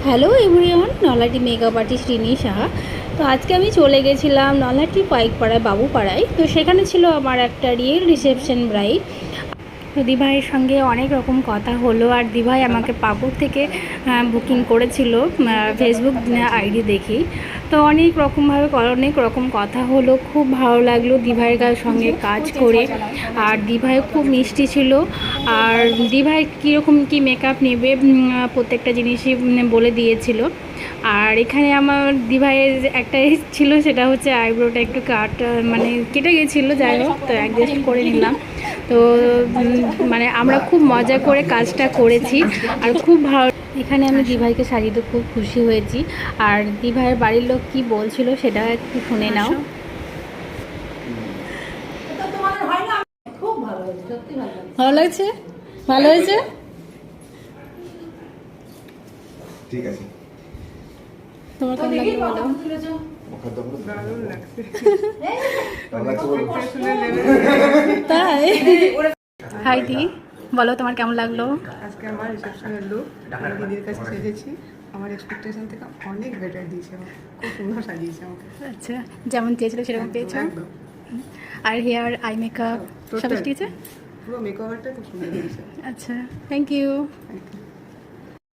Hello everyone, Nalhati makeup artist Rini Saha. তো আজকে আমি চলে গেছিলাম নলহাটি পাইকপাড়ায় বাবুপাড়ায়। তো সেখানে ছিল আমার একটা রিয়েল রিসেপশন ব্রাইড। তো দিভাইয়ের সঙ্গে অনেক রকম কথা হলো, আর দিভাই আমাকে পাকুড় থেকে বুকিং করেছিল ফেসবুক আইডি দেখি। তো অনেক রকম কথা হলো, খুব ভালো লাগলো দিভাইয়ের সঙ্গে কাজ করে। আর দিভাই খুব মিষ্টি ছিল, আর দিভাই কীরকম কী মেকআপ নেবে প্রত্যেকটা জিনিসই বলে দিয়েছিল। আর এখানে আমার দিভাইয়ের একটা ছিল, সেটা হচ্ছে আইব্রোটা একটু মানে কেটে গেছিলো, যাই হোক তো অ্যাডজাস্ট করে নিলাম। তো মানে আমরা খুব মজা করে কাজটা করেছি, আর খুব ভালো। এখানে আমি দিভাইকে সাজিয়ে খুব খুশি হয়েছি। আর দিভাইয়ের বাড়ির লোক কি বলছিল সেটা একটু শুনে নাও। ভালো লাগছে, ভালো হয়েছে। ঠিক আছে, তোমার কেমন লাগলো বলো? তাই হাই দি, বলো তোমার কেমন লাগলো? আজকে আমার রিসেপশনের লুক আমি দিদির কাছে সেজেছি, আমার এক্সপেকটেশন থেকে অনেক বেটার দিয়েছে, খুব সুন্দর সাজিয়েছে আমাকে। আচ্ছা, যেমন চেয়েছিল সেরকম পেয়েছো? একদম। আর হেয়ার আই মেকআপ সব ঠিক আছে? পুরো মেকওভারটা খুব সুন্দর দিয়েছে। আচ্ছা, থ্যাংক ইউ। Thank you.